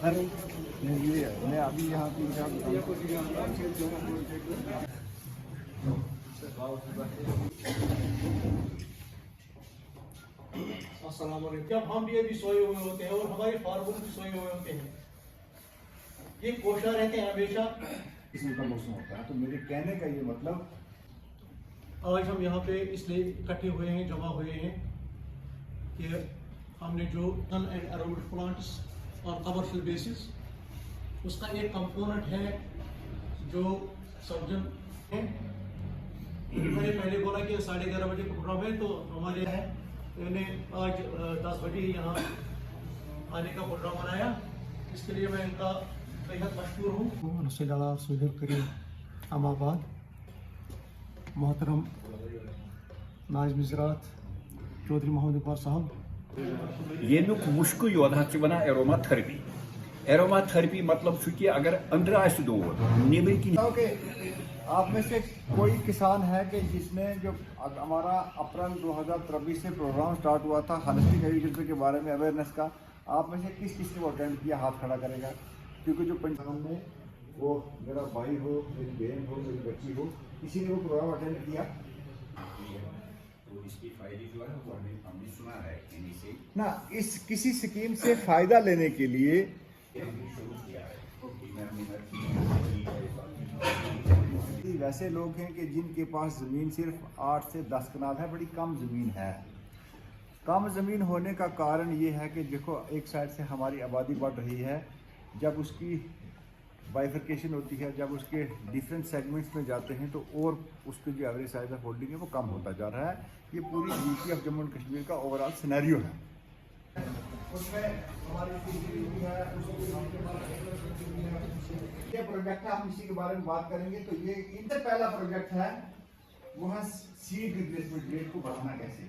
अरे ये मैं अभी यहाँ पे अस्सलाम वालेकुम। जब हम भी अभी सोए हुए होते हैं और हमारे फार्मर भी सोए हुए होते हैं, ये कोशिश रहते हैं हमेशा। किस्म का मौसम होता है, तो मेरे कहने का ये मतलब आज हम यहाँ पे इसलिए इकट्ठे हुए हैं, जमा हुए हैं कि हमने जो सन एंड अराउंड प्लांट्स और कमर्शियल बेसिस, उसका एक कंपोनेंट है जो सर्जन है। मैंने पहले बोला कि 11:30 बजे प्रोग्राम है, तो हमारे है मैंने आज 10 बजे यहाँ आने का प्रोग्राम बनाया। इसके लिए मैं इनका बेहद मशहूर हूँ। सुधर करीम अमाबाद मोहतरम नाज़िम ज़राअत चौधरी मोहम्मद इकबाल साहब। येनुक मुश्क योद वन एरोमा थेरेपी। एरोमा थेरेपी मतलब कि अगर अंदर आस दूर नेबर की। आप में से कोई किसान है कि जिसने जो हमारा अप्रैल 2023 से प्रोग्राम स्टार्ट हुआ था होलिस्टिक एग्रीकल्चर के बारे में अवेयरनेस का, आप में से किस किस ने वो अटेंड किया? हाथ खड़ा करेगा। क्योंकि जो पंजाब में वो मेरा भाई हो, मेरी बहन हो, मेरी बच्ची हो, किसी ने वो प्रोग्राम अटेंड किया? तो इसकी फायदे जो है वो हमने सुना है कहीं से ना। इस किसी स्कीम से फायदा लेने के लिए शुरू किया है। वैसे लोग हैं कि जिनके पास ज़मीन सिर्फ 8 से 10 कनाल है, बड़ी कम ज़मीन है। कम ज़मीन होने का कारण ये है कि देखो, एक साइड से हमारी आबादी बढ़ रही है, जब उसकी बाइफर्केशन होती है, जब उसके डिफरेंट सेगमेंट्स में जाते हैं, तो और उसकी जो एवरेज साइज ऑफ होल्डिंग है वो कम होता जा रहा है। ये पूरी UT of Jammu and Kashmir का ओवरऑल सिनेरियो है। उसमें हमारी ये प्रोजेक्ट है, हम इसी के बारे में बात करेंगे। तो ये इनसे पहला प्रोजेक्ट है, वो है सीड रिप्लेसमेंट रेट को बढ़ाना कैसे।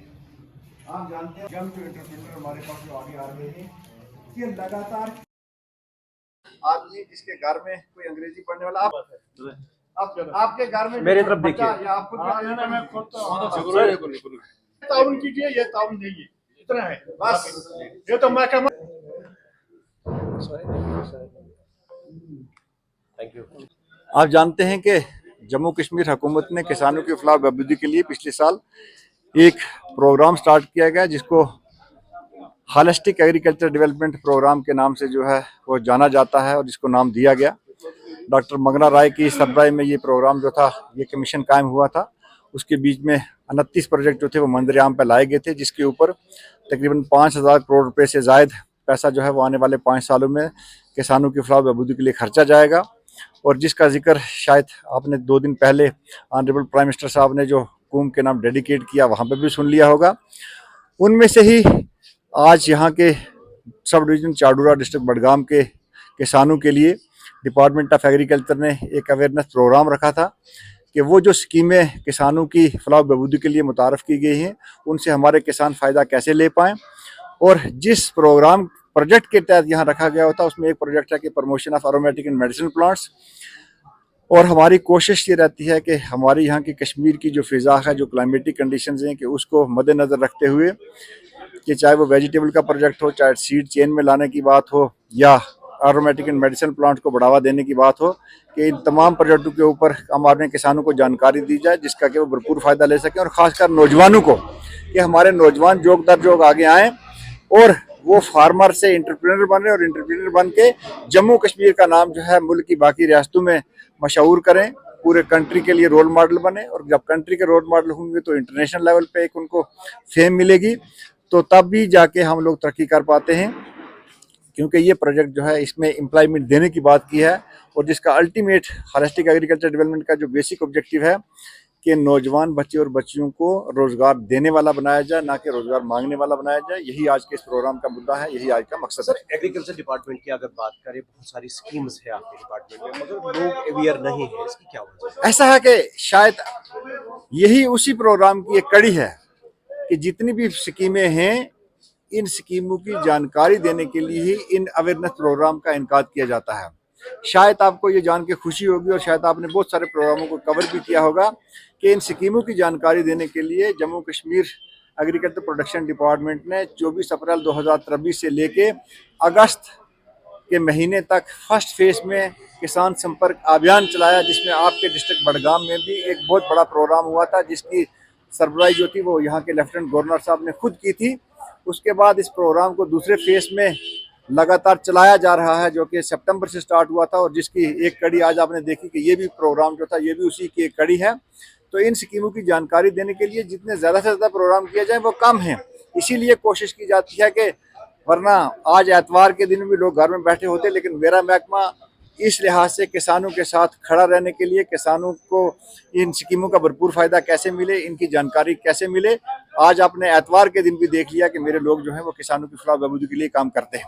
आप जानते हैं जब जो एंटरप्रेन्योर हमारे पास जो आगे आ रहे हैं, ये लगातार आदमी जिसके घर में कोई अंग्रेजी पढ़ने वाला आपके घर में मेरी तरफ देखिए, या आप खुद ताउन कीजिए, ये ताउन नहीं है, इतना है बस। ये तो मैं थैंक यू। आप जानते हैं कि जम्मू कश्मीर हुकूमत ने किसानों की फलाह बहबूदी के लिए पिछले साल एक प्रोग्राम स्टार्ट किया गया, जिसको होलिस्टिक एग्रीकल्चर डेवलपमेंट प्रोग्राम के नाम से जो है वो जाना जाता है, और जिसको नाम दिया गया। डॉक्टर मंगना राय की सरबराही में ये प्रोग्राम जो था, ये कमीशन कायम हुआ था। उसके बीच में 29 प्रोजेक्ट जो थे वो मंजर-ए-आम पर लाए गए थे, जिसके ऊपर तकरीबन 5,000 करोड़ रुपए से ज़ायद पैसा जो है वो आने वाले 5 सालों में किसानों की फलाह बहबूदी के लिए खर्चा जाएगा। और जिसका जिक्र शायद आपने 2 दिन पहले ऑनरेबल प्राइम मिनिस्टर साहब ने जो कुंभ के नाम डेडिकेट किया, वहाँ पर भी सुन लिया होगा। उनमें से ही आज यहाँ के sub division Chadoora district Budgam के किसानों के लिए डिपार्टमेंट ऑफ एग्रीकल्चर ने एक अवेयरनेस प्रोग्राम रखा था कि वो जो स्कीमें किसानों की फलाह बहबूदी के लिए मुतारफ़ की गई हैं, उनसे हमारे किसान फ़ायदा कैसे ले पाएँ। और जिस प्रोजेक्ट के तहत यहाँ रखा गया होता, उसमें एक प्रोजेक्ट है कि promotion of aromatic and medicinal plants. और हमारी कोशिश ये रहती है कि हमारे यहाँ की कश्मीर की जो फ़िज़ा है, जो क्लाइमेटिक कंडीशंस हैं, कि उसको मद्देनज़र रखते हुए कि चाहे वो वेजिटेबल का प्रोजेक्ट हो, चाहे सीड चेन में लाने की बात हो, या एरोमेटिक एंड मेडिसिनल प्लांट को बढ़ावा देने की बात हो, कि इन तमाम प्रोजेक्टों के ऊपर हमारे किसानों को जानकारी दी जाए, जिसका कि वो भरपूर फ़ायदा ले सकें। और ख़ासकर नौजवानों को, कि हमारे नौजवान जोग दर जोग आगे आएँ और वो फार्मर से एंटरप्रेन्योर बने, और एंटरप्रेन्योर बन के जम्मू कश्मीर का नाम जो है मुल्क की बाकी रियासतों में मशहूर करें, पूरे कंट्री के लिए रोल मॉडल बने। और जब कंट्री के रोल मॉडल होंगे तो इंटरनेशनल लेवल पे एक उनको फेम मिलेगी, तो तब भी जाके हम लोग तरक्की कर पाते हैं। क्योंकि ये प्रोजेक्ट जो है, इसमें एम्प्लॉयमेंट देने की बात की है, और जिसका अल्टीमेट होलिस्टिक एग्रीकल्चर डेवलपमेंट का जो बेसिक ऑब्जेक्टिव है कि नौजवान बच्चे और बच्चियों को रोज़गार देने वाला बनाया जाए, ना कि रोज़गार मांगने वाला बनाया जाए। यही आज के इस प्रोग्राम का मुद्दा है, यही आज का मकसद है। सर, एग्रीकल्चर डिपार्टमेंट की अगर बात करें, बहुत सारी स्कीम्स है आपके डिपार्टमेंट में, मगर लोग अवेयर नहीं है, इसकी क्या वजह है? ऐसा है कि शायद यही उसी प्रोग्राम की एक कड़ी है कि जितनी भी स्कीमें हैं, इन स्कीमों की जानकारी देने के लिए ही इन अवेयरनेस प्रोग्राम का इनकाद किया जाता है। शायद आपको ये जान के खुशी होगी, और शायद आपने बहुत सारे प्रोग्रामों को कवर भी किया होगा, कि इन स्कीमों की जानकारी देने के लिए Jammu Kashmir agriculture production department ने 24 अप्रैल 2023 से लेके अगस्त के महीने तक फर्स्ट फेज में किसान संपर्क अभियान चलाया, जिसमें आपके डिस्ट्रिक्ट बडगाम में भी एक बहुत बड़ा प्रोग्राम हुआ था, जिसकी सरबराही जो थी वो यहाँ के लेफ्टिनेंट गवर्नर साहब ने खुद की थी। उसके बाद इस प्रोग्राम को दूसरे फेज में लगातार चलाया जा रहा है, जो कि सितंबर से स्टार्ट हुआ था और जिसकी एक कड़ी आज आपने देखी कि ये भी प्रोग्राम जो था ये भी उसी की एक कड़ी है। तो इन स्कीमों की जानकारी देने के लिए जितने ज़्यादा से ज़्यादा प्रोग्राम किए जाए वो कम है, इसीलिए कोशिश की जाती है कि वरना आज एतवार के दिन भी लोग घर में बैठे होते, लेकिन मेरा महकमा इस लिहाज से किसानों के साथ खड़ा रहने के लिए, किसानों को इन स्कीमों का भरपूर फायदा कैसे मिले, इनकी जानकारी कैसे मिले, आज आपने एतवार के दिन भी देख लिया कि मेरे लोग जो हैं वो किसानों की फलाह बहबूदी के लिए काम करते हैं।